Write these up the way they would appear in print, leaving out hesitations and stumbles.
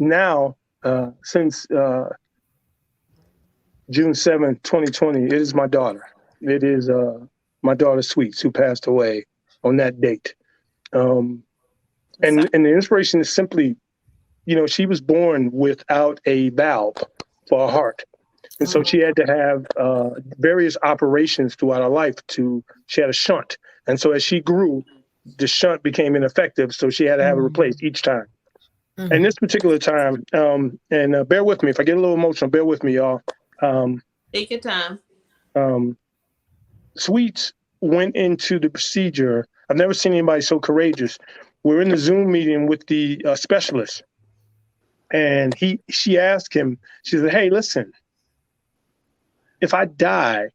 now, since June 7th, 2020, it is my daughter. It is my daughter, Sweets, who passed away on that date. And the inspiration is simply, she was born without a valve for her heart. And so she had to have various operations throughout her life. She had a shunt. And so as she grew, the shunt became ineffective. So she had to have it replaced each time. And this particular time, and bear with me, if I get a little emotional, bear with me, y'all. Take your time. Sweets went into the procedure. I've never seen anybody so courageous. We're in the Zoom meeting with the specialist. And she asked him, she said, hey, listen, if I die,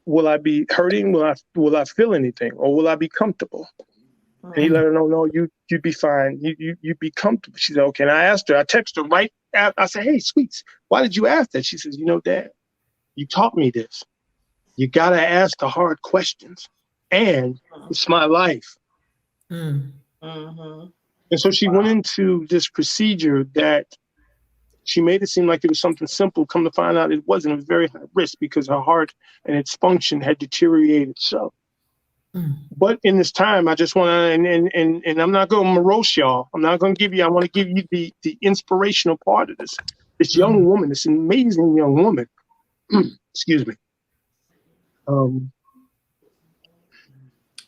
will I be hurting? Will I feel anything? Or will I be comfortable? And he let her know, no, you'd be fine. You'd be comfortable. She said, okay. And I texted her right after. I said, hey, Sweets, why did you ask that? She says, Dad, you taught me this. You got to ask the hard questions. And it's my life. And so she went into this procedure that she made it seem like it was something simple. Come to find out it wasn't. It was very high risk because her heart and its function had deteriorated. So, but in this time, I just want to, and I'm not going to roast y'all. I'm not going to give you, I want to give you the inspirational part of this. This young woman, this amazing young woman, excuse me.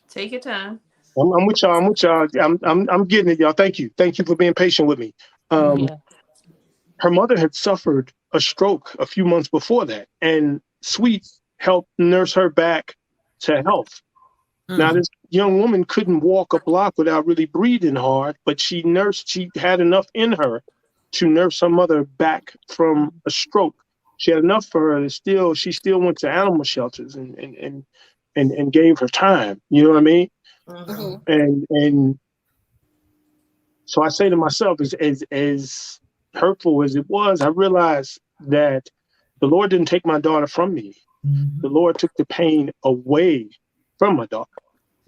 Take your time. I'm with y'all. I'm getting it, y'all. Thank you for being patient with me. Her mother had suffered a stroke a few months before that, and Sweets helped nurse her back to health. Now, this young woman couldn't walk a block without really breathing hard, but she had enough in her to nurse her mother back from a stroke. She had enough for her to she still went to animal shelters and gave her time. You know what I mean? And so I say to myself, as hurtful as it was, I realized that the Lord didn't take my daughter from me. The Lord took the pain away from my daughter.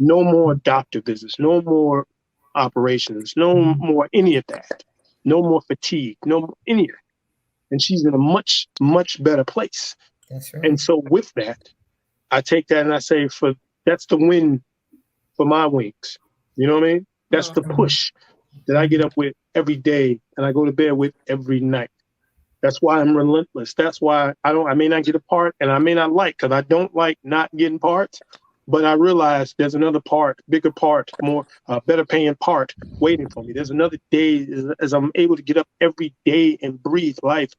No more doctor visits, no more operations, no more any of that, no more fatigue, no more any of it. And she's in a much, much better place. That's right. And so with that, I take that and I say, that's the win for my wings. You know what I mean? That's the push that I get up with every day and I go to bed with every night. That's why I'm relentless. That's why I may not get a part and I may not because I don't like not getting parts, but I realize there's another part, bigger part, more better paying part waiting for me. There's another day as I'm able to get up every day and breathe life.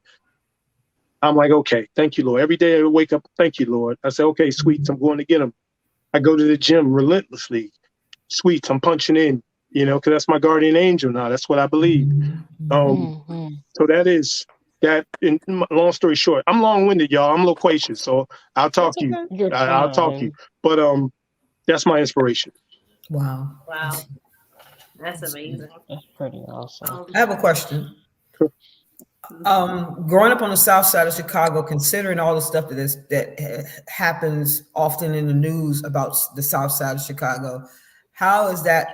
I'm like, okay, thank you, Lord. Every day I wake up, thank you, Lord. I say, okay, Sweets, I'm going to get them. I go to the gym relentlessly. Sweets, I'm punching in, because that's my guardian angel now. That's what I believe. So that is that. In long story short, I'm long-winded, y'all. I'm loquacious, so I'll talk to you. I'll talk to you. But that's my inspiration. Wow. That's amazing. That's pretty awesome. I have a question. Growing up on the south side of Chicago, considering all the stuff that happens often in the news about the south side of Chicago, how is that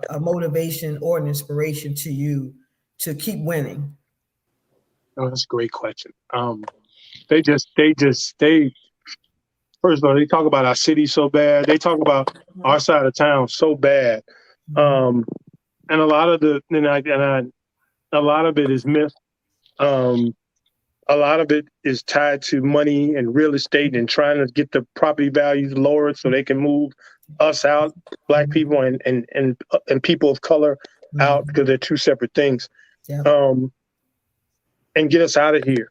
a motivation or an inspiration to you to keep winning? Oh, that's a great question. They first of all, they talk about our city so bad. They talk about our side of town so bad. And a lot of a lot of it is myth. A lot of it is tied to money and real estate and trying to get the property values lowered so they can move us out, Black people and people of color out, because they're two separate things. And get us out of here.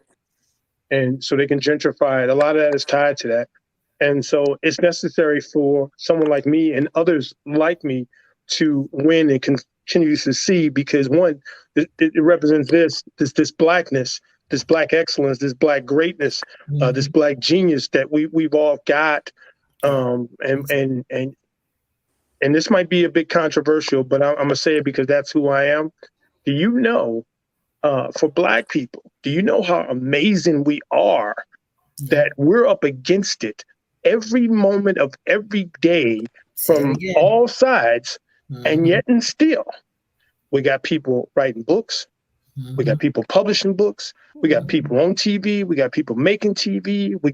And so they can gentrify it. A lot of that is tied to that. And so it's necessary for someone like me and others like me to win and continue to succeed, because one, it represents this Blackness, this Black excellence, this Black greatness, this Black genius that we've all got. And this might be a bit controversial, but I'm gonna say it because that's who I am. Do you know, for Black people, do you know how amazing we are that we're up against it every moment of every day from all sides, and yet and still we got people writing books, We got people publishing books. We got people on TV. We got people making TV. We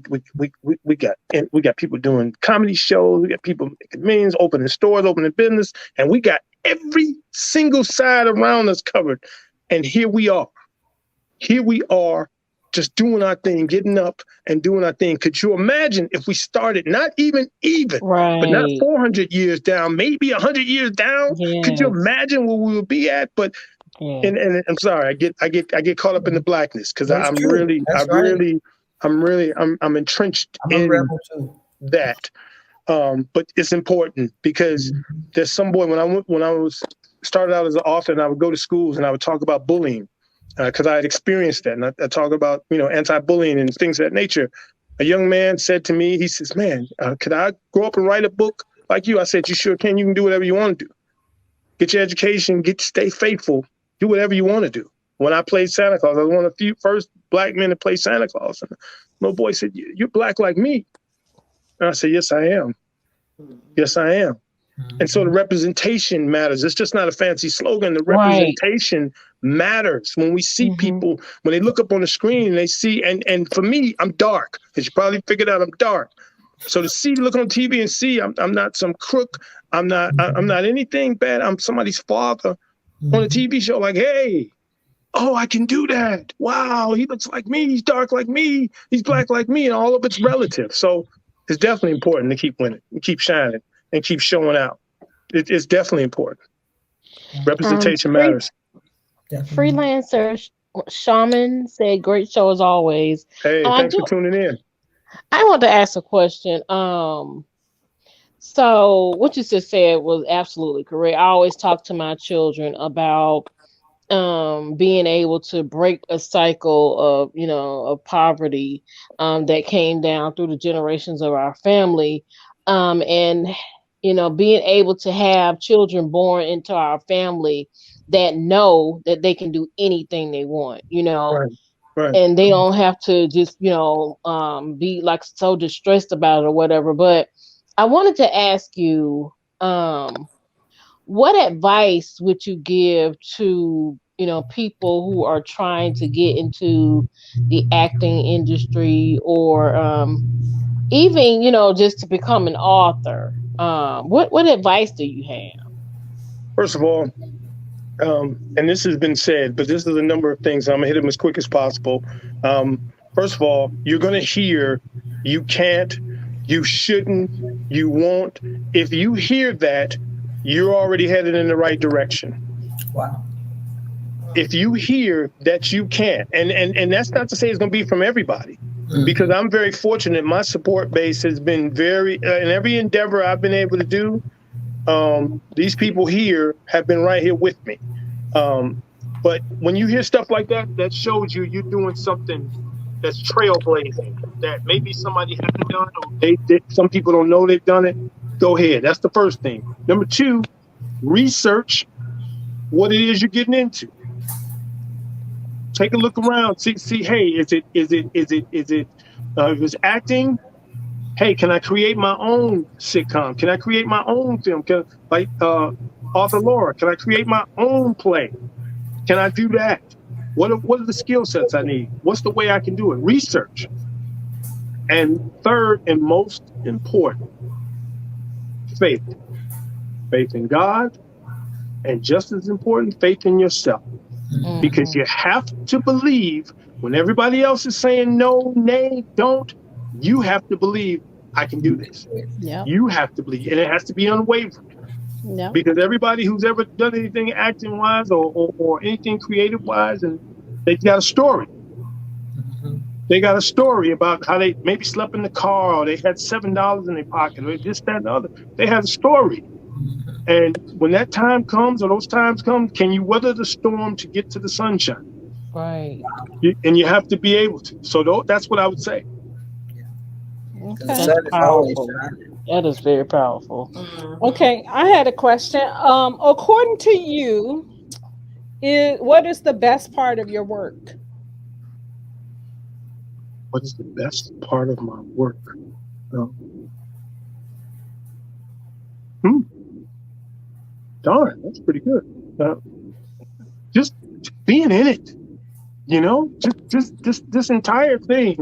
got people doing comedy shows. We got people making millions, opening stores, opening business, and we got every single side around us covered. And here we are. Here we are, just doing our thing, getting up and doing our thing. Could you imagine if we started not even, but not 400 years down, maybe 100 years down? Yes. Could you imagine where we would be at? But and I'm sorry, I get caught up in the blackness because I'm entrenched in that. But it's important because there's some boy when I was started out as an author, and I would go to schools and I would talk about bullying because I had experienced that, and I talk about anti-bullying and things of that nature. A young man said to me, he says, "Man, could I grow up and write a book like you?" I said, "You sure can. You can do whatever you want to do. Get your education, stay faithful, do whatever you want to do." When I played Santa Claus, I was one of the few first black men to play Santa Claus. And the little boy said, "You're black like me." And I said, "Yes, I am. Yes, I am." And so the representation matters. It's just not a fancy slogan. The representation matters. When we see people, when they look up on the screen and they see, and for me, I'm dark. As you probably figured out, I'm dark. So to see, look on TV and see, I'm not some crook. I'm not anything bad. I'm somebody's father on a TV show. Like, hey, oh, I can do that. Wow, he looks like me. He's dark like me. He's black like me, and all of it's relative. So it's definitely important to keep winning, and keep shining, and keep showing out. It's definitely important. Representation matters. Freelancer Shaman said, "Great show as always." Hey, thanks for tuning in. I want to ask a question. So what you just said was absolutely correct. I always talk to my children about being able to break a cycle of poverty that came down through the generations of our family, and being able to have children born into our family that know that they can do anything they want, Right. and they don't have to just be like so distressed about it or whatever. But I wanted to ask you, what advice would you give to people who are trying to get into the acting industry, or even just to become an author? What advice do you have? First of all, and this has been said, but this is a number of things. I'm gonna hit them as quick as possible. First of all, you're gonna hear, "You can't, you shouldn't, you won't." If you hear that, you're already headed in the right direction. Wow. If you hear that you can't, and that's not to say it's going to be from everybody, because I'm very fortunate. My support base has been very, in every endeavor I've been able to do, these people here have been right here with me. But when you hear stuff like that, that shows you're doing something that's trailblazing, that maybe somebody hasn't done, or some people don't know they've done it. Go ahead. That's the first thing. Number two, research what it is you're getting into. Take a look around. See. Hey, is it? If it's acting, hey, can I create my own sitcom? Can I create my own film? Like Arthur Laura, can I create my own play? Can I do that? What are the skill sets I need? What's the way I can do it? Research. And third and most important, faith. Faith in God, and just as important, faith in yourself. Because you have to believe when everybody else is saying no, nay, don't, you have to believe, I can do this. Yeah. You have to believe, and it has to be unwavering. Yeah. Because everybody who's ever done anything acting wise or anything creative wise, and they've got a story. They got a story about how they maybe slept in the car, or they had $7 in their pocket, or this, that, and the other. They had a story. And when that time comes, or those times come, can you weather the storm to get to the sunshine? Right. And you have to be able to. So that's what I would say. Okay. That's powerful. That is very powerful. Okay, I had a question. According to you, what is the best part of your work? What's the best part of my work? Darn, that's pretty good. Just being in it. You know, just this entire thing